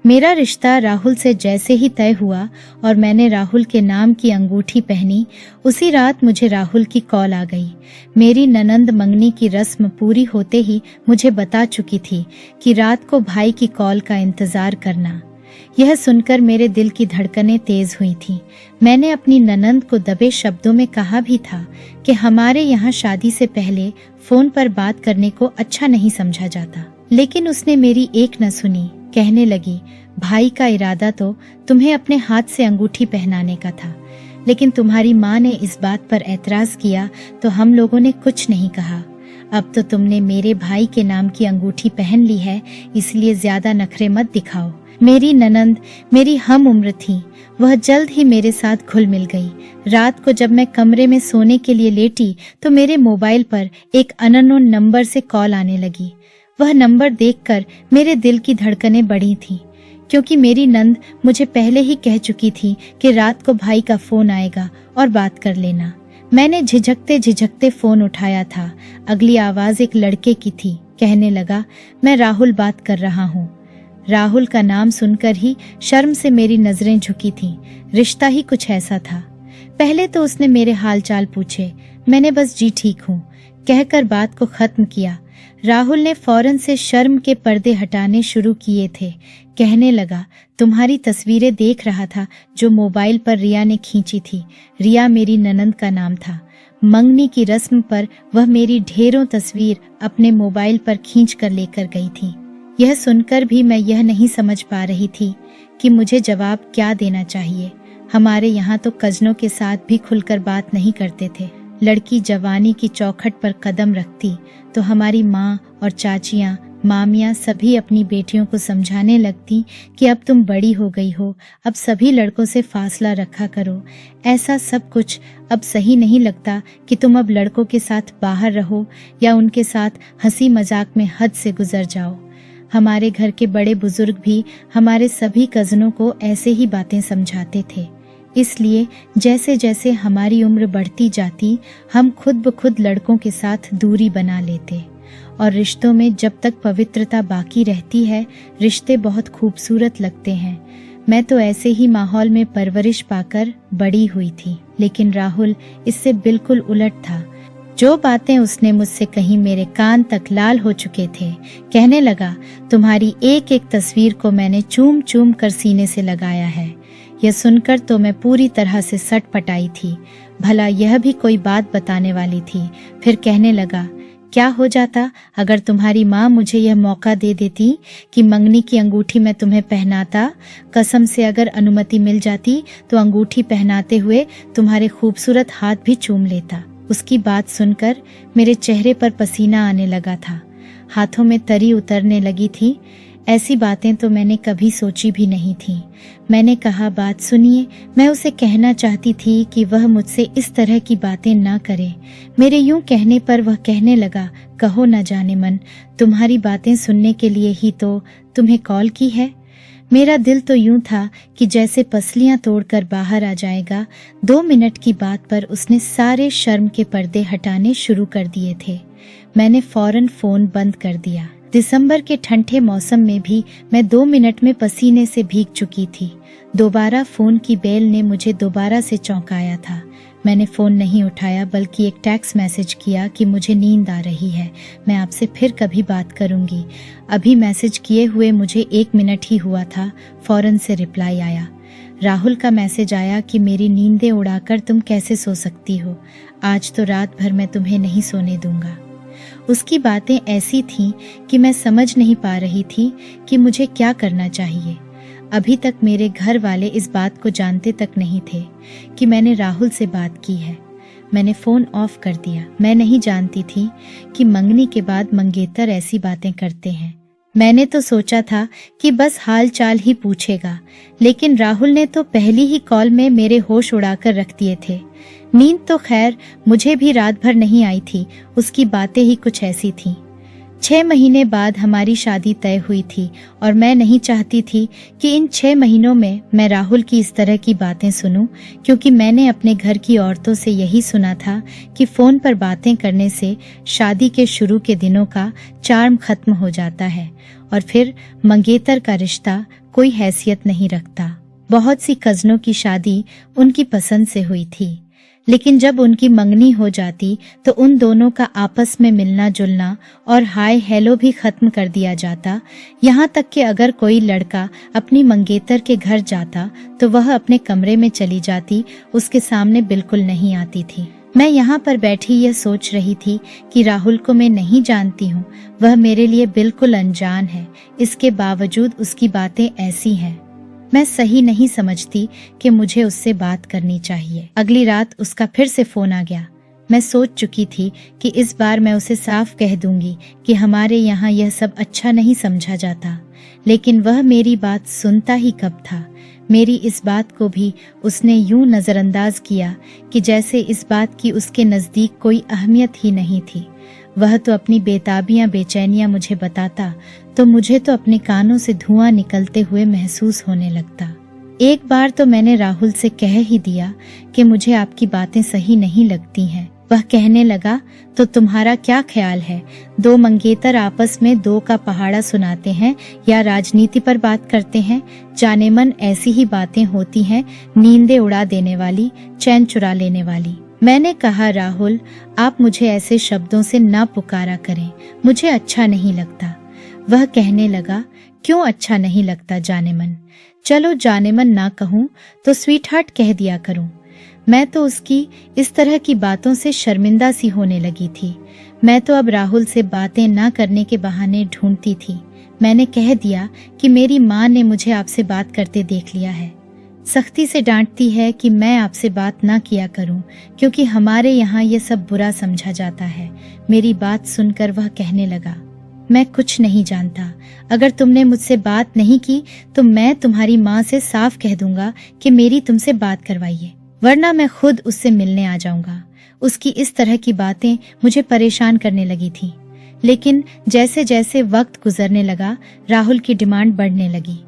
मेरा रिश्ता राहुल से जैसे ही तय हुआ और मैंने राहुल के नाम की अंगूठी पहनी, उसी रात मुझे राहुल की कॉल आ गई। मेरी ननंद मंगनी की रस्म पूरी होते ही मुझे बता चुकी थी कि रात को भाई की कॉल का इंतजार करना। यह सुनकर मेरे दिल की धड़कनें तेज हुई थीं। मैंने अपनी ननंद को दबे शब्दों में कहा भी था कि हमारे यहाँ शादी से पहले फोन पर बात करने को अच्छा नहीं समझा जाता, लेकिन उसने मेरी एक न सुनी। कहने लगी, भाई का इरादा तो तुम्हें अपने हाथ से अंगूठी पहनाने का था, लेकिन तुम्हारी माँ ने इस बात पर ऐतराज किया तो हम लोगों ने कुछ नहीं कहा। अब तो तुमने मेरे भाई के नाम की अंगूठी पहन ली है, इसलिए ज्यादा नखरे मत दिखाओ। मेरी ननंद मेरी हम उम्र थी, वह जल्द ही मेरे साथ घुल मिल गई। रात को जब मैं कमरे में सोने के लिए लेटी तो मेरे मोबाइल पर एक अननोन नंबर से कॉल आने लगी। वह नंबर देखकर मेरे दिल की धड़कनें बढ़ी थीं, क्योंकि मेरी नंद मुझे पहले ही कह चुकी थी कि रात को भाई का फोन आएगा और बात कर लेना। मैंने झिझकते झिझकते फोन उठाया था। अगली आवाज एक लड़के की थी। कहने लगा, मैं राहुल बात कर रहा हूँ। राहुल का नाम सुनकर ही शर्म से मेरी नजरें झुकी थीं। रिश्ता ही कुछ ऐसा था। पहले तो उसने मेरे हालचाल पूछे, मैंने बस जी ठीक हूँ कहकर बात को खत्म किया। राहुल ने फौरन से शर्म के पर्दे हटाने शुरू किए थे। कहने लगा, तुम्हारी तस्वीरें देख रहा था जो मोबाइल पर रिया ने खींची थी। रिया मेरी ननंद का नाम था। मंगनी की रस्म पर वह मेरी ढेरों तस्वीर अपने मोबाइल पर खींच कर लेकर गई थी। यह सुनकर भी मैं यह नहीं समझ पा रही थी कि मुझे जवाब क्या देना चाहिए। हमारे यहाँ तो कजनों के साथ भी खुलकर बात नहीं करते थे। लड़की जवानी की चौखट पर कदम रखती तो हमारी माँ और चाचियाँ, मामियाँ सभी अपनी बेटियों को समझाने लगती कि अब तुम बड़ी हो गई हो, अब सभी लड़कों से फासला रखा करो। ऐसा सब कुछ अब सही नहीं लगता कि तुम अब लड़कों के साथ बाहर रहो या उनके साथ हंसी मजाक में हद से गुजर जाओ। हमारे घर के बड़े बुजुर्ग भी हमारे सभी कजनों को ऐसे ही बातें समझाते थे। इसलिए जैसे जैसे हमारी उम्र बढ़ती जाती, हम खुद ब खुद लड़कों के साथ दूरी बना लेते। और रिश्तों में जब तक पवित्रता बाकी रहती है, रिश्ते बहुत खूबसूरत लगते हैं। मैं तो ऐसे ही माहौल में परवरिश पाकर बड़ी हुई थी, लेकिन राहुल इससे बिल्कुल उलट था। जो बातें उसने मुझसे कही मेरे कान तक लाल हो चुके थे। कहने लगा, तुम्हारी एक एक तस्वीर को मैंने चूम चूम कर सीने से लगाया है। यह सुनकर तो मैं पूरी तरह से सटपटाई थी। भला यह भी कोई बात बताने वाली थी। फिर कहने लगा, क्या हो जाता अगर तुम्हारी माँ मुझे यह मौका दे देती कि मंगनी की अंगूठी मैं तुम्हें पहनाता। कसम से अगर अनुमति मिल जाती तो अंगूठी पहनाते हुए तुम्हारे खूबसूरत हाथ भी चूम लेता। उसकी बात सुनकर मेरे चेहरे पर पसीना आने लगा था, हाथों में तरी उतरने लगी थी। ऐसी बातें तो मैंने कभी सोची भी नहीं थी। मैंने कहा, बात सुनिए, मैं उसे कहना चाहती थी कि वह मुझसे इस तरह की बातें ना करे। मेरे यूं कहने पर वह कहने लगा, कहो न जाने मन, तुम्हारी बातें सुनने के लिए ही तो तुम्हें कॉल की है। मेरा दिल तो यूं था कि जैसे पसलियां तोड़कर बाहर आ जाएगा। 2 मिनट की बात पर उसने सारे शर्म के पर्दे हटाने शुरू कर दिए थे। मैंने फौरन फोन बंद कर दिया। दिसंबर के ठंडे मौसम में भी मैं 2 मिनट में पसीने से भीग चुकी थी। दोबारा फोन की बेल ने मुझे दोबारा से चौंकाया था। मैंने फोन नहीं उठाया, बल्कि एक टेक्स्ट मैसेज किया कि मुझे नींद आ रही है, मैं आपसे फिर कभी बात करूंगी। अभी मैसेज किए हुए मुझे 1 मिनट ही हुआ था। फौरन से रिप्लाई आया। राहुल का मैसेज आया कि मेरी नींदें उड़ाकर तुम कैसे सो सकती हो, आज तो रात भर मैं तुम्हें नहीं सोने दूंगा। उसकी बातें ऐसी थीं कि मैं समझ नहीं पा रही थी कि मुझे क्या करना चाहिए। अभी तक मेरे घर वाले इस बात को जानते तक नहीं थे कि मैंने राहुल से बात की है। मैंने फोन ऑफ कर दिया। मैं नहीं जानती थी कि मंगनी के बाद मंगेतर ऐसी बातें करते हैं। मैंने तो सोचा था कि बस हाल चाल ही पूछेगा, लेकिन राहुल ने तो पहली ही कॉल में मेरे होश उड़ाकर रख दिए थे। नींद तो खैर मुझे भी रात भर नहीं आई थी, उसकी बातें ही कुछ ऐसी थीं। 6 महीने बाद हमारी शादी तय हुई थी और मैं नहीं चाहती थी कि इन 6 महीनों में मैं राहुल की इस तरह की बातें सुनूं, क्योंकि मैंने अपने घर की औरतों से यही सुना था कि फोन पर बातें करने से शादी के शुरू के दिनों का चार्म खत्म हो जाता है और फिर मंगेतर का रिश्ता कोई हैसियत नहीं रखता। बहुत सी कज़नों की शादी उनकी पसंद से हुई थी, लेकिन जब उनकी मंगनी हो जाती तो उन दोनों का आपस में मिलना जुलना और हाय हेलो भी खत्म कर दिया जाता। यहाँ तक कि अगर कोई लड़का अपनी मंगेतर के घर जाता तो वह अपने कमरे में चली जाती, उसके सामने बिल्कुल नहीं आती थी। मैं यहाँ पर बैठी यह सोच रही थी कि राहुल को मैं नहीं जानती हूँ, वह मेरे लिए बिल्कुल अनजान है, इसके बावजूद उसकी बातें ऐसी हैं। मैं सही नहीं समझती कि मुझे उससे बात करनी चाहिए। अगली रात उसका फिर से फोन आ गया। मैं सोच चुकी थी कि इस बार मैं उसे साफ कह दूंगी कि हमारे यहाँ यह सब अच्छा नहीं समझा जाता, लेकिन वह मेरी बात सुनता ही कब था। मेरी इस बात को भी उसने यूं नजरअंदाज किया कि जैसे इस बात की उसके नजदीक कोई अहमियत ही नहीं थी। वह तो अपनी बेताबियां बेचैनियां मुझे बताता तो मुझे तो अपने कानों से धुआं निकलते हुए महसूस होने लगता। एक बार तो मैंने राहुल से कह ही दिया कि मुझे आपकी बातें सही नहीं लगती हैं। वह कहने लगा, तो तुम्हारा क्या ख्याल है, दो मंगेतर आपस में दो का पहाड़ा सुनाते हैं या राजनीति पर बात करते हैं? जाने मन ऐसी ही बातें होती हैं, नींदें उड़ा देने वाली, चैन चुरा लेने वाली। मैंने कहा, राहुल आप मुझे ऐसे शब्दों से ना पुकारा करें, मुझे अच्छा नहीं लगता। वह कहने लगा, क्यों अच्छा नहीं लगता जाने मन? चलो जाने मन ना कहूँ तो स्वीट हार्ट कह दिया करूँ। मैं तो उसकी इस तरह की बातों से शर्मिंदा सी होने लगी थी। मैं तो अब राहुल से बातें ना करने के बहाने ढूंढती थी। मैंने कह दिया कि मेरी माँ ने मुझे आपसे बात करते देख लिया है, सख्ती से डांटती है कि मैं आपसे बात ना किया करूं क्योंकि हमारे यहाँ ये सब बुरा समझा जाता है। मेरी बात सुनकर वह कहने लगा, मैं कुछ नहीं जानता। अगर तुमने मुझसे बात नहीं की तो मैं तुम्हारी माँ से साफ कह दूंगा कि मेरी तुमसे बात करवाइए, वरना मैं खुद उससे मिलने आ जाऊंगा। उसकी इस तरह की बातें मुझे परेशान करने लगी थी। लेकिन जैसे जैसे वक्त गुजरने लगा, राहुल की डिमांड बढ़ने लगी।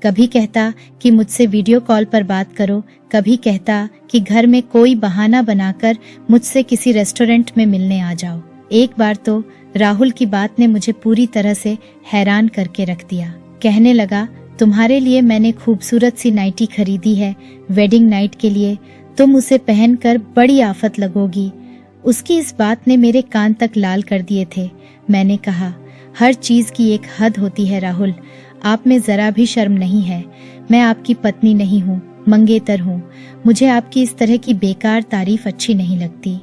कभी कहता कि मुझसे वीडियो कॉल पर बात करो, कभी कहता कि घर में कोई बहाना बनाकर मुझसे किसी रेस्टोरेंट में मिलने आ जाओ। एक बार तो राहुल की बात ने मुझे पूरी तरह से हैरान करके रख दिया। कहने लगा, तुम्हारे लिए मैंने खूबसूरत सी नाइटी खरीदी है वेडिंग नाइट के लिए, तुम उसे पहनकर बड़ी आफत लगोगी। उसकी इस बात ने मेरे कान तक लाल कर दिए थे। मैंने कहा, हर चीज की एक हद होती है राहुल, आप में जरा भी शर्म नहीं है। मैं आपकी पत्नी नहीं हूँ, मंगेतर हूँ। मुझे आपकी इस तरह की बेकार तारीफ अच्छी नहीं लगती।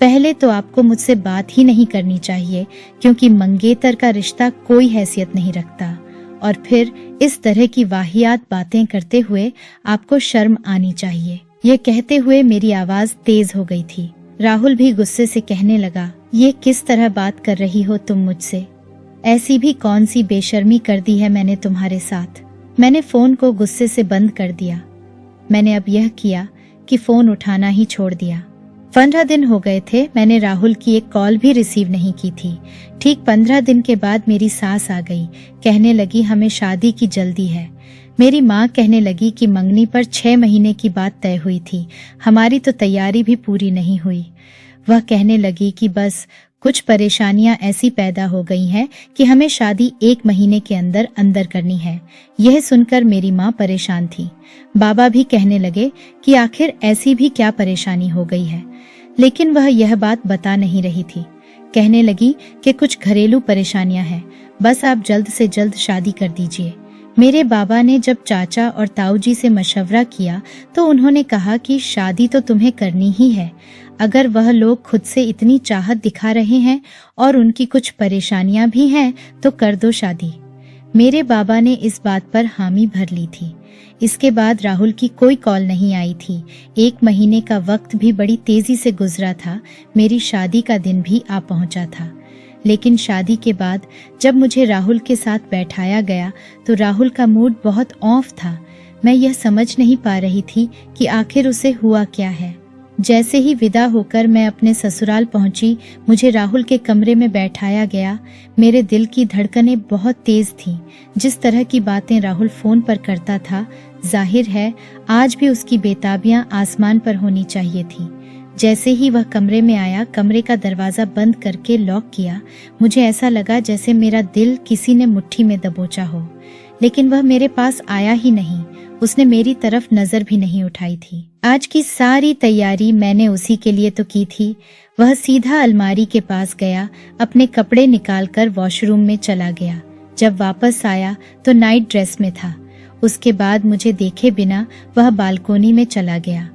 पहले तो आपको मुझसे बात ही नहीं करनी चाहिए क्योंकि मंगेतर का रिश्ता कोई हैसियत नहीं रखता, और फिर इस तरह की वाहियात बातें करते हुए आपको शर्म आनी चाहिए। ये कहते हुए मेरी आवाज तेज हो गई थी। राहुल भी गुस्से से कहने लगा, ये किस तरह बात कर रही हो तुम मुझसे? ऐसी भी कौन सी बेशर्मी कर दी है मैंने तुम्हारे साथ? मैंने फोन को गुस्से से बंद कर दिया। मैंने अब यह किया कि फोन उठाना ही छोड़ दिया। 15 दिन हो गए थे, मैंने राहुल की एक कॉल भी रिसीव नहीं की थी। ठीक 15 दिन के बाद मेरी सास आ गई। कहने लगी, हमें शादी की जल्दी है। मेरी माँ कहने लगी कि मंगनी पर 6 महीने की बात तय हुई थी, हमारी तो तैयारी भी पूरी नहीं हुई। वह कहने लगी कि बस कुछ परेशानियां ऐसी पैदा हो गई हैं कि हमें शादी 1 महीने के अंदर अंदर करनी है। यह सुनकर मेरी माँ परेशान थी। बाबा भी कहने लगे कि आखिर ऐसी भी क्या परेशानी हो गई है, लेकिन वह यह बात बता नहीं रही थी। कहने लगी कि कुछ घरेलू परेशानियां हैं, बस आप जल्द से जल्द शादी कर दीजिए। मेरे बाबा ने जब चाचा और ताऊ जी से मशवरा किया तो उन्होंने कहा कि शादी तो तुम्हें करनी ही है। अगर वह लोग खुद से इतनी चाहत दिखा रहे हैं और उनकी कुछ परेशानियां भी हैं तो कर दो शादी। मेरे बाबा ने इस बात पर हामी भर ली थी। इसके बाद राहुल की कोई कॉल नहीं आई थी। 1 महीने का वक्त भी बड़ी तेजी से गुजरा था। मेरी शादी का दिन भी आ पहुंचा था। लेकिन शादी के बाद जब मुझे राहुल के साथ बैठाया गया तो राहुल का मूड बहुत ऑफ था। मैं यह समझ नहीं पा रही थी कि आखिर उसे हुआ क्या है। जैसे ही विदा होकर मैं अपने ससुराल पहुंची, मुझे राहुल के कमरे में बैठाया गया। मेरे दिल की धड़कनें बहुत तेज थीं। जिस तरह की बातें राहुल फोन पर करता था, जाहिर है आज भी उसकी बेताबियां आसमान पर होनी चाहिए थी। जैसे ही वह कमरे में आया, कमरे का दरवाजा बंद करके लॉक किया। मुझे ऐसा लगा जैसे मेरा दिल किसी ने मुट्ठी में दबोचा हो। लेकिन वह मेरे पास आया ही नहीं। उसने मेरी तरफ नजर भी नहीं उठाई थी। आज की सारी तैयारी मैंने उसी के लिए तो की थी। वह सीधा अलमारी के पास गया, अपने कपड़े निकालकर वॉशरूम में चला गया। जब वापस आया तो नाइट ड्रेस में था। उसके बाद मुझे देखे बिना वह बालकोनी में चला गया।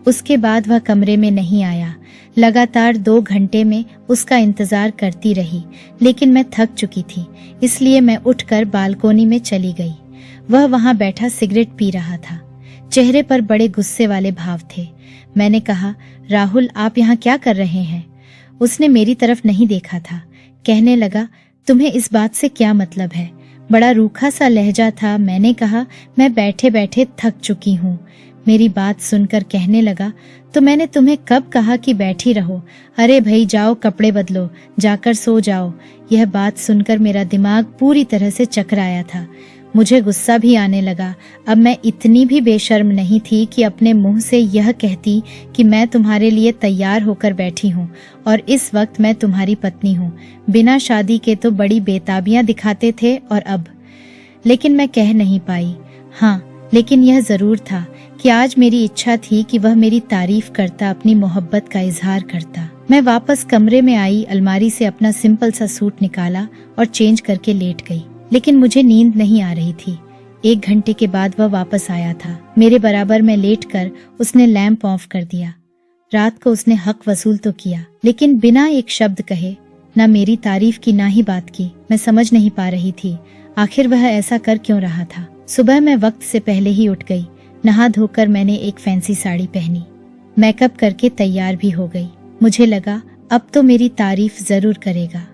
उसके बाद वह कमरे में नहीं आया। लगातार 2 घंटे में उसका इंतजार करती रही, लेकिन मैं थक चुकी थी, इसलिए मैं उठकर बालकोनी में चली गई। वह वहां बैठा सिगरेट पी रहा था। चेहरे पर बड़े गुस्से वाले भाव थे। मैंने कहा, राहुल, आप यहाँ क्या कर रहे हैं? उसने मेरी तरफ नहीं देखा था। कहने लगा, तुम्हें इस बात से क्या मतलब है? बड़ा रूखा सा लहजा था। मैंने कहा, मैं बैठे बैठे थक चुकी हूँ। मेरी बात सुनकर कहने लगा, तो मैंने तुम्हें कब कहा कि बैठी रहो? अरे भाई, जाओ कपड़े बदलो, जाकर सो जाओ। यह बात सुनकर मेरा दिमाग पूरी तरह से चकराया था। मुझे गुस्सा भी आने लगा। अब मैं इतनी भी बेशर्म नहीं थी कि अपने मुंह से यह कहती कि मैं तुम्हारे लिए तैयार होकर बैठी हूँ और इस वक्त मैं तुम्हारी पत्नी हूँ। बिना शादी के तो बड़ी बेताबियां दिखाते थे और अब। लेकिन मैं कह नहीं पाई। हाँ, लेकिन यह जरूर था कि आज मेरी इच्छा थी कि वह मेरी तारीफ करता, अपनी मोहब्बत का इजहार करता। मैं वापस कमरे में आई, अलमारी से अपना सिंपल सा सूट निकाला और चेंज करके लेट गई। लेकिन मुझे नींद नहीं आ रही थी। 1 घंटे के बाद वह वापस आया था। मेरे बराबर में लेटकर उसने लैंप ऑफ कर दिया। रात को उसने हक वसूल तो किया, लेकिन बिना एक शब्द कहे, ना मेरी तारीफ की ना ही बात की। मैं समझ नहीं पा रही थी आखिर वह ऐसा कर क्यों रहा था। सुबह मैं वक्त से पहले ही उठ गई। नहा धोकर मैंने एक फैंसी साड़ी पहनी, मेकअप करके तैयार भी हो गई। मुझे लगा अब तो मेरी तारीफ जरूर करेगा।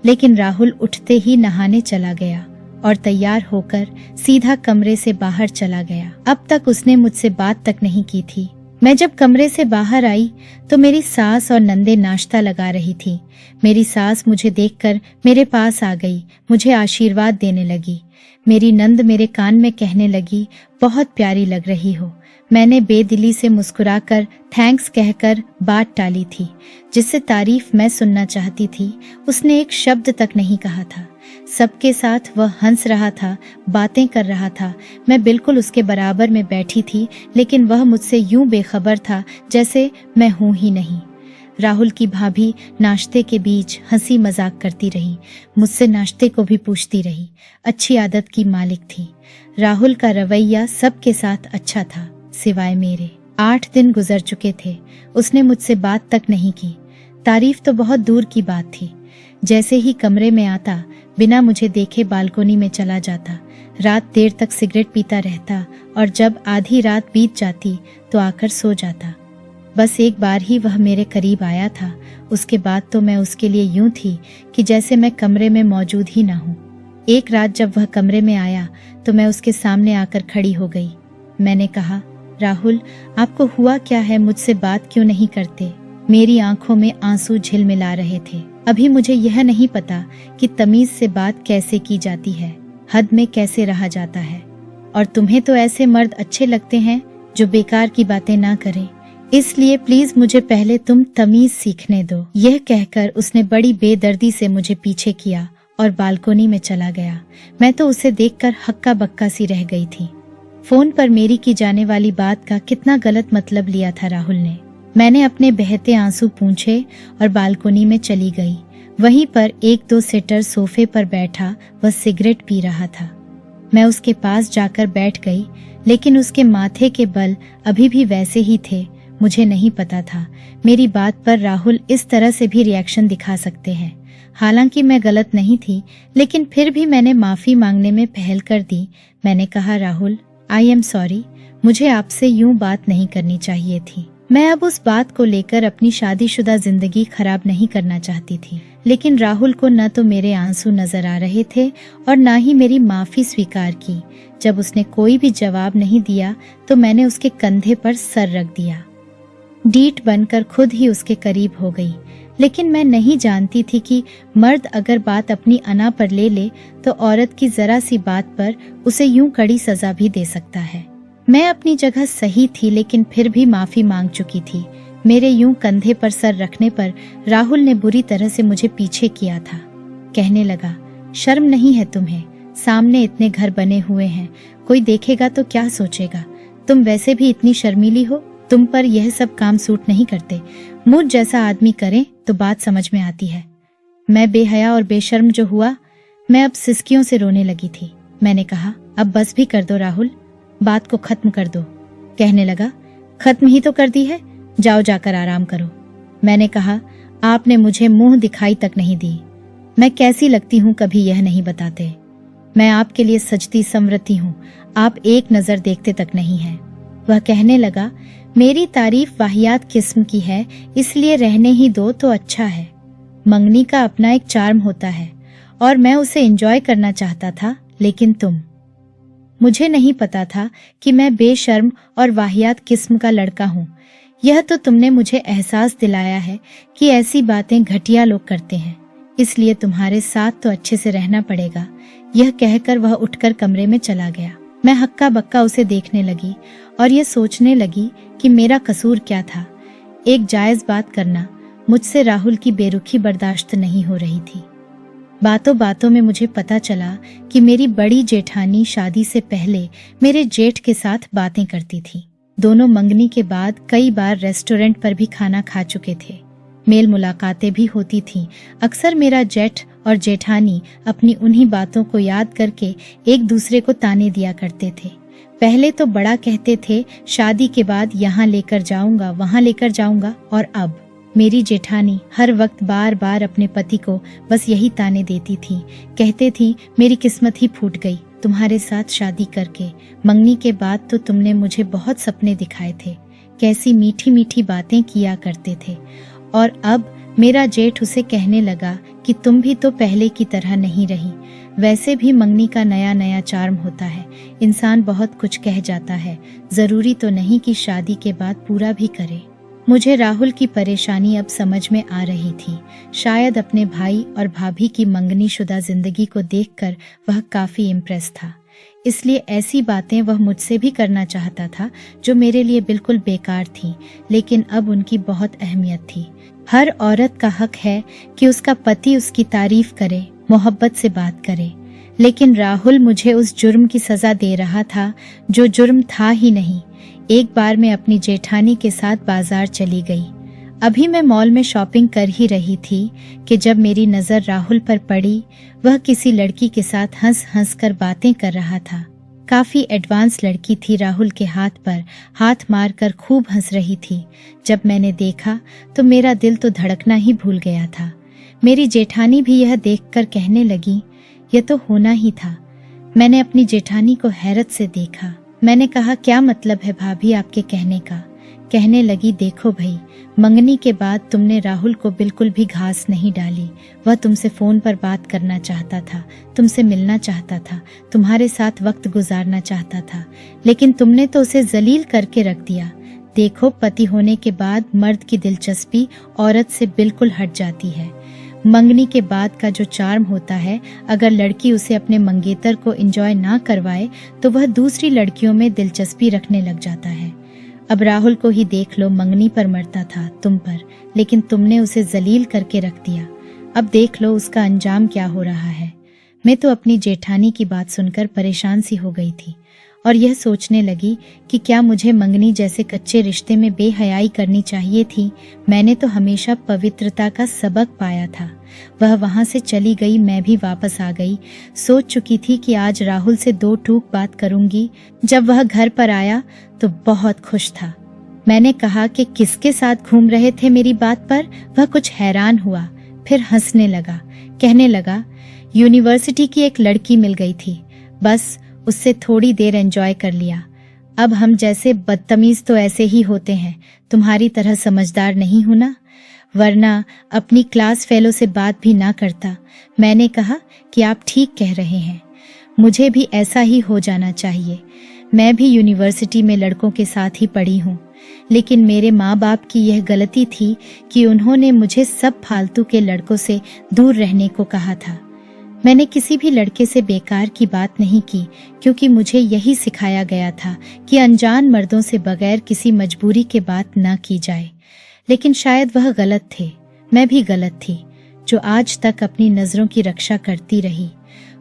लेकिन राहुल उठते ही नहाने चला गया और तैयार होकर सीधा कमरे से बाहर चला गया। अब तक उसने मुझसे बात तक नहीं की थी। मैं जब कमरे से बाहर आई तो मेरी सास और नंदे नाश्ता लगा रही थी। मेरी सास मुझे देखकर मेरे पास आ गई, मुझे आशीर्वाद देने लगी। मेरी नंद मेरे कान में कहने लगी, बहुत प्यारी लग रही हो। मैंने बेदिली से मुस्कुराकर थैंक्स कहकर बात टाली थी। जिससे तारीफ मैं सुनना चाहती थी, उसने एक शब्द तक नहीं कहा था। सबके साथ वह हंस रहा था, बातें कर रहा था। मैं बिल्कुल उसके बराबर में बैठी थी, लेकिन वह मुझसे यूं बेखबर था जैसे मैं हूं ही नहीं। राहुल की भाभी नाश्ते के बीच हंसी मजाक करती रही, मुझसे नाश्ते को भी पूछती रही। अच्छी आदत की मालिक थी। राहुल का रवैया सबके साथ अच्छा था, सिवाय मेरे। 8 दिन गुजर चुके थे, उसने मुझसे बात तक नहीं की। तारीफ तो बहुत दूर की बात थी। जैसे ही कमरे में आता, बिना मुझे देखे बालकोनी में चला जाता। रात देर तक सिगरेट पीता रहता और जब आधी रात बीत जाती तो आकर सो जाता। बस एक बार ही वह मेरे करीब आया था। उसके बाद तो मैं उसके लिए यूं थी कि जैसे मैं कमरे में मौजूद ही ना हूं। एक रात जब वह कमरे में आया तो मैं उसके सामने आकर खड़ी हो गई। मैंने कहा, राहुल, आपको हुआ क्या है? मुझसे बात क्यों नहीं करते? मेरी आंखों में आंसू झिलमिला रहे थे। अभी मुझे यह नहीं पता कि तमीज से बात कैसे की जाती है, हद में कैसे रहा जाता है। और तुम्हें तो ऐसे मर्द अच्छे लगते हैं जो बेकार की बातें ना करें। इसलिए प्लीज मुझे पहले तुम तमीज सीखने दो। यह कहकर उसने बड़ी बेदर्दी से मुझे पीछे किया और बालकोनी में चला गया। मैं तो उसे देखकर हक्का बक्का सी रह गई थी। फोन पर मेरी की जाने वाली बात का कितना गलत मतलब लिया था राहुल ने। मैंने अपने बहते आंसू पूंछे और बालकोनी में चली गई। वहीं पर 1-2 सीटर सोफे पर बैठा वह सिगरेट पी रहा था। मैं उसके पास जाकर बैठ गई, लेकिन उसके माथे के बल अभी भी वैसे ही थे। मुझे नहीं पता था मेरी बात पर राहुल इस तरह से भी रिएक्शन दिखा सकते हैं। हालांकि मैं गलत नहीं थी, लेकिन फिर भी मैंने माफी मांगने में पहल कर दी। मैंने कहा, राहुल, आई एम सॉरी, मुझे आपसे यूं बात नहीं करनी चाहिए थी। मैं अब उस बात को लेकर अपनी शादीशुदा जिंदगी खराब नहीं करना चाहती थी। लेकिन राहुल को न तो मेरे आंसू नजर आ रहे थे और न ही मेरी माफी स्वीकार की। जब उसने कोई भी जवाब नहीं दिया तो मैंने उसके कंधे पर सर रख दिया। डीठ बनकर खुद ही उसके करीब हो गई। लेकिन मैं नहीं जानती थी कि मर्द अगर बात अपनी अना पर ले ले तो औरत की जरा सी बात पर उसे यूं कड़ी सजा भी दे सकता है। मैं अपनी जगह सही थी, लेकिन फिर भी माफी मांग चुकी थी। मेरे यूं कंधे पर सर रखने पर राहुल ने बुरी तरह से मुझे पीछे किया था। कहने लगा, शर्म नहीं है तुम्हें? सामने इतने घर बने हुए हैं, कोई देखेगा तो क्या सोचेगा। तुम वैसे भी इतनी शर्मीली हो, तुम पर यह सब काम सूट नहीं करते। मुझ जैसा आदमी करे तो बात समझ में आती है। मैं बेहया और बेशर्म जो हुआ, मैं अब सिसकियों से रोने लगी थी। मैंने कहा, अब बस भी कर दो राहुल, बात को खत्म कर दो। कहने लगा, खत्म ही तो कर दी है, जाओ जाकर आराम करो। मैंने कहा, आपने मुझे मुंह दिखाई तक नहीं दी। मैं कैसी लगती हूँ कभी यह नहीं बताते। मैं आपके लिए सजती संवरती हूँ, आप एक नजर देखते तक नहीं हैं। वह कहने लगा, मेरी तारीफ वाहियात किस्म की है, इसलिए रहने ही दो तो अच्छा है। मंगनी का अपना एक चार्म होता है और मैं उसे एंजॉय करना चाहता था, लेकिन मुझे नहीं पता था कि मैं बेशर्म और वाहियात किस्म का लड़का हूँ। यह तो तुमने मुझे एहसास दिलाया है कि ऐसी बातें घटिया लोग करते हैं, इसलिए तुम्हारे साथ तो अच्छे से रहना पड़ेगा। यह कहकर वह उठकर कमरे में चला गया। मैं हक्का बक्का उसे देखने लगी और यह सोचने लगी कि मेरा कसूर क्या था। एक जायज बात करना, मुझसे राहुल की बेरुखी बर्दाश्त नहीं हो रही थी। बातों बातों में मुझे पता चला कि मेरी बड़ी जेठानी शादी से पहले मेरे जेठ के साथ बातें करती थी। दोनों मंगनी के बाद कई बार रेस्टोरेंट पर भी खाना खा चुके थे। मेल मुलाकातें भी होती थीं। अक्सर मेरा जेठ और जेठानी अपनी उन्हीं बातों को याद करके एक दूसरे को ताने दिया करते थे। पहले तो बड़ा कहते थे, शादी के बाद यहाँ लेकर जाऊंगा, वहाँ लेकर जाऊंगा, और अब मेरी जेठानी हर वक्त बार बार अपने पति को बस यही ताने देती थी। कहते थी, मेरी किस्मत ही फूट गई तुम्हारे साथ शादी करके। मंगनी के बाद तो तुमने मुझे बहुत सपने दिखाए थे, कैसी मीठी मीठी बातें किया करते थे। और अब मेरा जेठ उसे कहने लगा कि तुम भी तो पहले की तरह नहीं रही। वैसे भी मंगनी का नया नया चार्म होता है, इंसान बहुत कुछ कह जाता है, जरूरी तो नहीं कि शादी के बाद पूरा भी करे। मुझे राहुल की परेशानी अब समझ में आ रही थी। शायद अपने भाई और भाभी की मंगनी शुदा जिंदगी को देखकर वह काफी इम्प्रेस था, इसलिए ऐसी बातें वह मुझसे भी करना चाहता था जो मेरे लिए बिल्कुल बेकार थी, लेकिन अब उनकी बहुत अहमियत थी। हर औरत का हक है कि उसका पति उसकी तारीफ करे, मोहब्बत से बात करे, लेकिन राहुल मुझे उस जुर्म की सजा दे रहा था जो जुर्म था ही नहीं। एक बार मैं अपनी जेठानी के साथ बाजार चली गई। अभी मैं मॉल में शॉपिंग कर ही रही थी कि जब मेरी नजर राहुल पर पड़ी। वह किसी लड़की के साथ हंस हंस कर बातें कर रहा था। काफी एडवांस लड़की थी, राहुल के हाथ पर हाथ मारकर खूब हंस रही थी। जब मैंने देखा तो मेरा दिल तो धड़कना ही भूल गया था। मेरी जेठानी भी यह देखकर कहने लगी, यह तो होना ही था। मैंने अपनी जेठानी को हैरत से देखा। मैंने कहा, क्या मतलब है भाभी आपके कहने का? कहने लगी, देखो भाई, मंगनी के बाद तुमने राहुल को बिल्कुल भी घास नहीं डाली। वह तुमसे फोन पर बात करना चाहता था, तुमसे मिलना चाहता था, तुम्हारे साथ वक्त गुजारना चाहता था, लेकिन तुमने तो उसे जलील करके रख दिया। देखो, पति होने के बाद मर्द की दिलचस्पी औरत से बिल्कुल हट जाती है। मंगनी के बाद का जो चार्म होता है, अगर लड़की उसे अपने मंगेतर को एंजॉय ना करवाए तो वह दूसरी लड़कियों में दिलचस्पी रखने लग जाता है। अब राहुल को ही देख लो, मंगनी पर मरता था, तुम पर, लेकिन तुमने उसे जलील करके रख दिया। अब देख लो उसका अंजाम क्या हो रहा है। मैं तो अपनी जेठानी की बात सुनकर परेशान सी हो गई थी और यह सोचने लगी कि क्या मुझे मंगनी जैसे कच्चे रिश्ते में बेहयाई करनी चाहिए थी। मैंने तो हमेशा पवित्रता का सबक पाया था। वह वहां से चली गई, मैं भी वापस आ गई। सोच चुकी थी कि आज राहुल से दो टूक बात करूंगी। जब वह घर पर आया तो बहुत खुश था। मैंने कहा कि किसके साथ घूम रहे थे मेरी बात पर। वह कुछ हैरान हुआ, फिर हंसने लगा। कहने लगा, यूनिवर्सिटी की एक लड़की मिल गई थी, बस उससे थोड़ी देर एंजॉय कर लिया। अब हम जैसे बदतमीज तो ऐसे ही होते हैं, तुम्हारी तरह समझदार नहीं हूं ना, वरना अपनी क्लास फेलो से बात भी ना करता। मैंने कहा कि आप ठीक कह रहे हैं, मुझे भी ऐसा ही हो जाना चाहिए। मैं भी यूनिवर्सिटी में लड़कों के साथ ही पढ़ी हूँ, लेकिन मेरे माँ बाप की यह गलती थी कि उन्होंने मुझे सब फालतू के लड़कों से दूर रहने को कहा था। मैंने किसी भी लड़के से बेकार की बात नहीं की, क्योंकि मुझे यही सिखाया गया था कि अनजान मर्दों से बगैर किसी मजबूरी के बात न की जाए। लेकिन शायद वह गलत थे, मैं भी गलत थी, जो आज तक अपनी नजरों की रक्षा करती रही।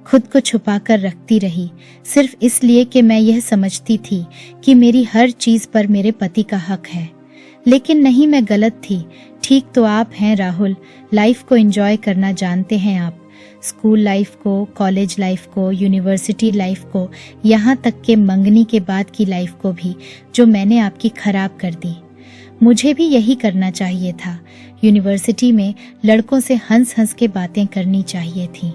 खुद को छुपाकर रखती रही, सिर्फ इसलिए कि मैं यह समझती थी कि मेरी हर चीज पर मेरे पति का हक है। लेकिन नहीं, मैं गलत थी। ठीक तो आप हैं राहुल, लाइफ को एंजॉय करना जानते हैं आप, स्कूल लाइफ को, कॉलेज लाइफ को, यूनिवर्सिटी लाइफ को, यहाँ तक के मंगनी के बाद की लाइफ को भी, जो मैंने आपकी खराब कर दी। मुझे भी यही करना चाहिए था। यूनिवर्सिटी में लड़कों से हंस हंस के बातें करनी चाहिए थी।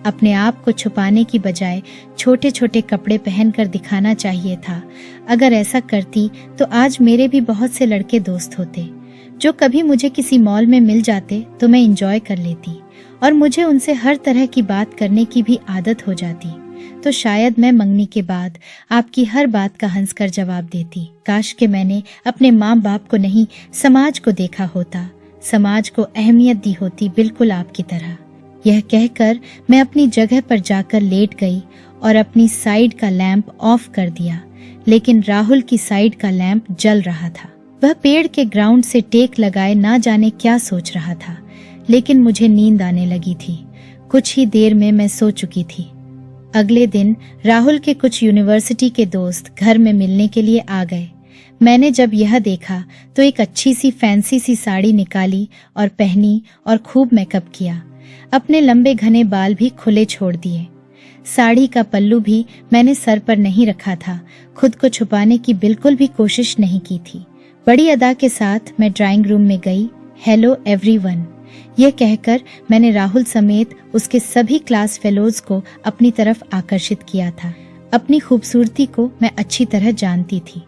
अपने आप को छुपाने की बजाय छोटे छोटे कपड़े पहनकर दिखाना चाहिए था। अगर ऐसा करती तो आज मेरे भी बहुत से लड़के दोस्त होते, जो कभी मुझे किसी मॉल में मिल जाते तो मैं एंजॉय कर लेती और मुझे उनसे हर तरह की बात करने की भी आदत हो जाती। तो शायद मैं मंगनी के बाद आपकी हर बात का हंसकर जवाब देती। काश कि मैंने अपने माँ बाप को नहीं, समाज को देखा होता, समाज को अहमियत दी होती, बिल्कुल आपकी तरह। यह कहकर मैं अपनी जगह पर जाकर लेट गई और अपनी साइड का लैंप ऑफ कर दिया। लेकिन राहुल की साइड का लैंप जल रहा था। वह पेड़ के ग्राउंड से टेक लगाए ना जाने क्या सोच रहा था। लेकिन मुझे नींद आने लगी थी। कुछ ही देर में मैं सो चुकी थी। अगले दिन राहुल के कुछ यूनिवर्सिटी के दोस्त घर में मिलने के लिए आ गए। मैंने जब यह देखा तो एक अच्छी सी फैंसी सी साड़ी निकाली और पहनी और खूब मेकअप किया। अपने लंबे घने बाल भी खुले छोड़ दिए। साड़ी का पल्लू भी मैंने सर पर नहीं रखा था। खुद को छुपाने की बिल्कुल भी कोशिश नहीं की थी। बड़ी अदा के साथ मैं ड्राइंग रूम में गई। हेलो एवरीवन, यह कहकर मैंने राहुल समेत उसके सभी क्लास फेलोज को अपनी तरफ आकर्षित किया था। अपनी खूबसूरती को मैं अच्छी तरह जानती थी।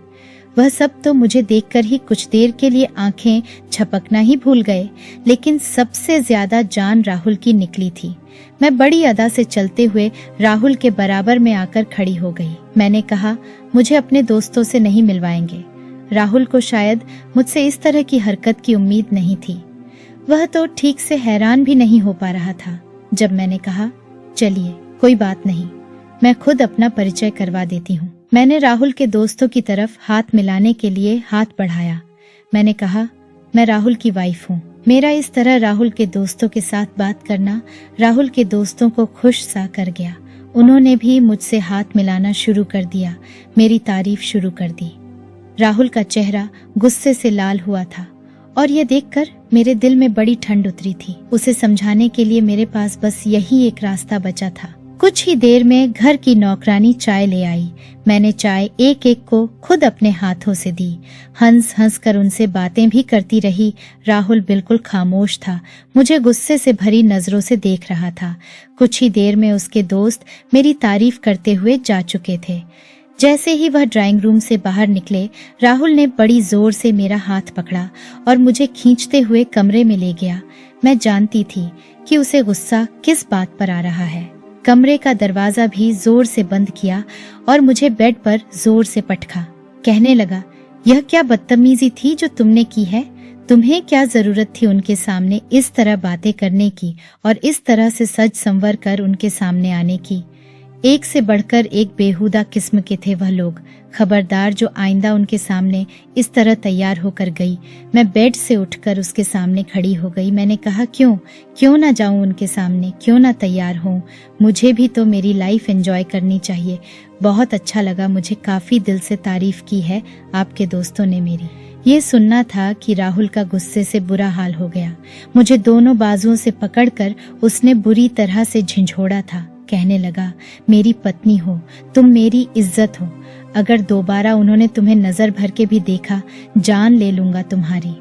वह सब तो मुझे देखकर ही कुछ देर के लिए आंखें झपकना ही भूल गए, लेकिन सबसे ज्यादा जान राहुल की निकली थी। मैं बड़ी अदा से चलते हुए राहुल के बराबर में आकर खड़ी हो गई। मैंने कहा, मुझे अपने दोस्तों से नहीं मिलवाएंगे। राहुल को शायद मुझसे इस तरह की हरकत की उम्मीद नहीं थी। वह तो ठीक से हैरान भी नहीं हो पा रहा था। जब मैंने कहा, चलिए कोई बात नहीं, मैं खुद अपना परिचय करवा देती हूँ। मैंने राहुल के दोस्तों की तरफ हाथ मिलाने के लिए हाथ बढ़ाया। मैंने कहा, मैं राहुल की वाइफ हूँ। मेरा इस तरह राहुल के दोस्तों के साथ बात करना राहुल के दोस्तों को खुश सा कर गया। उन्होंने भी मुझसे हाथ मिलाना शुरू कर दिया, मेरी तारीफ शुरू कर दी। राहुल का चेहरा गुस्से से लाल हुआ था और यह देखकर मेरे दिल में बड़ी ठंड उतरी थी। उसे समझाने के लिए मेरे पास बस यही एक रास्ता बचा था। कुछ ही देर में घर की नौकरानी चाय ले आई। मैंने चाय एक एक को खुद अपने हाथों से दी। हंस हंस कर उनसे बातें भी करती रही। राहुल बिल्कुल खामोश था, मुझे गुस्से से भरी नजरों से देख रहा था। कुछ ही देर में उसके दोस्त मेरी तारीफ करते हुए जा चुके थे। जैसे ही वह ड्राइंग रूम से बाहर निकले, राहुल ने बड़ी जोर से मेरा हाथ पकड़ा और मुझे खींचते हुए कमरे में ले गया। मैं जानती थी कि उसे गुस्सा किस बात पर आ रहा है। कमरे का दरवाजा भी जोर से बंद किया और मुझे बेड पर जोर से पटका। कहने लगा, यह क्या बदतमीजी थी जो तुमने की है? तुम्हें क्या जरूरत थी उनके सामने इस तरह बातें करने की और इस तरह से सज संवर कर उनके सामने आने की? एक से बढ़कर एक बेहुदा किस्म के थे वह लोग। खबरदार जो आइंदा उनके सामने इस तरह तैयार होकर गई। मैं बेड से उठकर उसके सामने खड़ी हो गई। मैंने कहा, क्यों ना जाऊं उनके सामने, क्यों ना तैयार हूं? मुझे भी तो मेरी लाइफ एंजॉय करनी चाहिए। बहुत अच्छा लगा, मुझे काफी दिल से तारीफ की है आपके दोस्तों ने मेरी। ये सुनना था कि राहुल का गुस्से से बुरा हाल हो गया। मुझे दोनों बाजुओं से पकड़कर उसने बुरी तरह से झंझोड़ा था। कहने लगा, मेरी पत्नी हो तुम, मेरी इज्जत हो। अगर दोबारा उन्होंने तुम्हें नजर भर के भी देखा, जान ले लूंगा तुम्हारी।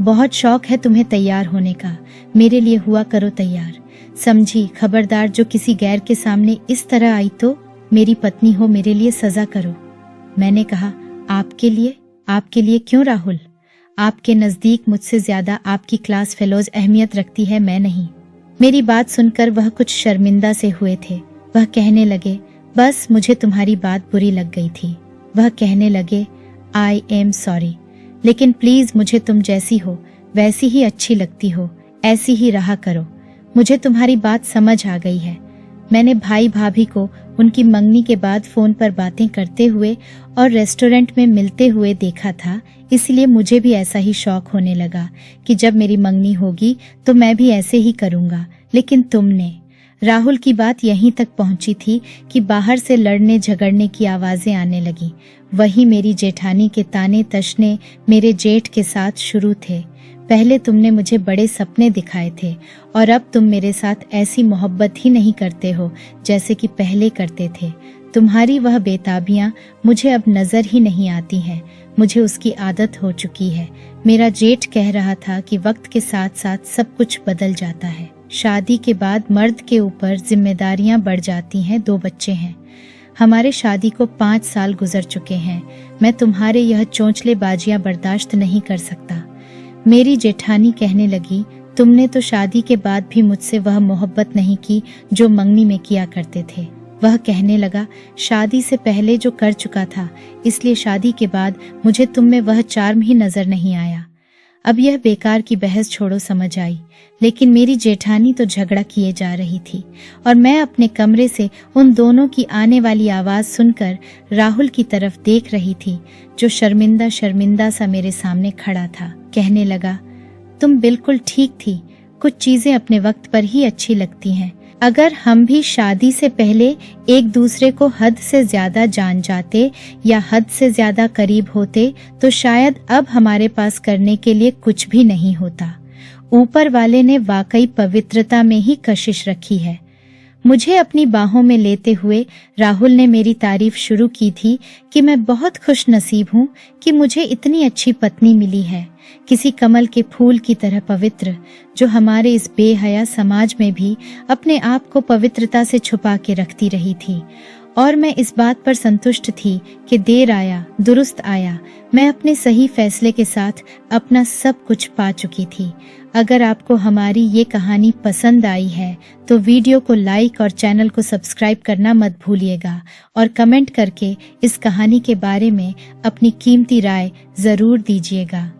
बहुत शौक है तुम्हें तैयार होने का, मेरे लिए हुआ करो तैयार। समझी? खबरदार जो किसी गैर के सामने इस तरह आई तो मेरी पत्नी हो, मेरे लिए सजा करो। मैंने कहा, आपके लिए क्यों राहुल? आपके नजदीक मुझसे ज्यादा आपकी क्लास फेलोज अहमियत रखती है, मैं नहीं। मेरी बात सुनकर वह कुछ शर्मिंदा से हुए थे। वह कहने लगे, बस मुझे तुम्हारी बात बुरी लग गई थी। वह कहने लगे, आई एम सॉरी, लेकिन प्लीज मुझे तुम जैसी हो वैसी ही अच्छी लगती हो, ऐसी ही रहा करो। मुझे तुम्हारी बात समझ आ गई है। मैंने भाई भाभी को उनकी मंगनी के बाद फोन पर बातें करते हुए और रेस्टोरेंट में मिलते हुए देखा था, इसलिए मुझे भी ऐसा ही शौक होने लगा कि जब मेरी मंगनी होगी तो मैं भी ऐसे ही करूंगा। लेकिन तुमने, राहुल की बात यहीं तक पहुंची थी कि बाहर से लड़ने झगड़ने की आवाजें आने लगी। वही मेरी जेठानी के ताने तशने मेरे जेठ के साथ शुरू थे। पहले तुमने मुझे बड़े सपने दिखाए थे और अब तुम मेरे साथ ऐसी मोहब्बत ही नहीं करते हो जैसे कि पहले करते थे। तुम्हारी वह बेताबियां मुझे अब नजर ही नहीं आती हैं। मुझे उसकी आदत हो चुकी है। मेरा जेठ कह रहा था कि वक्त के साथ साथ सब कुछ बदल जाता है। शादी के बाद मर्द के ऊपर जिम्मेदारियां बढ़ जाती हैं। 2 बच्चे हैं। हमारे शादी को 5 साल गुजर चुके हैं। मैं तुम्हारे यह चोंचलेबाजियां बर्दाश्त नहीं कर सकता। मेरी जेठानी कहने लगी, तुमने तो शादी के बाद भी मुझसे वह मोहब्बत नहीं की जो मंगनी में किया करते थे। वह कहने लगा, शादी से पहले जो कर चुका था, इसलिए शादी के बाद मुझे तुम में वह चार्म ही नजर नहीं आया। अब यह बेकार की बहस छोड़ो, समझ आई। लेकिन मेरी जेठानी तो झगड़ा किए जा रही थी और मैं अपने कमरे से उन दोनों की आने वाली आवाज सुनकर राहुल की तरफ देख रही थी, जो शर्मिंदा शर्मिंदा सा मेरे सामने खड़ा था। कहने लगा, तुम बिल्कुल ठीक थी। कुछ चीजें अपने वक्त पर ही अच्छी लगती हैं। अगर हम भी शादी से पहले एक दूसरे को हद से ज्यादा जान जाते या हद से ज्यादा करीब होते तो शायद अब हमारे पास करने के लिए कुछ भी नहीं होता। ऊपर वाले ने वाकई पवित्रता में ही कशिश रखी है। मुझे अपनी बाहों में लेते हुए राहुल ने मेरी तारीफ शुरू की थी कि मैं बहुत खुश नसीब हूँ कि मुझे इतनी अच्छी पत्नी मिली है, किसी कमल के फूल की तरह पवित्र, जो हमारे इस बेहया समाज में भी अपने आप को पवित्रता से छुपा के रखती रही थी। और मैं इस बात पर संतुष्ट थी कि देर आया दुरुस्त आया। मैं अपने सही फैसले के साथ अपना सब कुछ पा चुकी थी। अगर आपको हमारी ये कहानी पसंद आई है तो वीडियो को लाइक और चैनल को सब्सक्राइब करना मत भूलिएगा और कमेंट करके इस कहानी के बारे में अपनी कीमती राय जरूर दीजिएगा।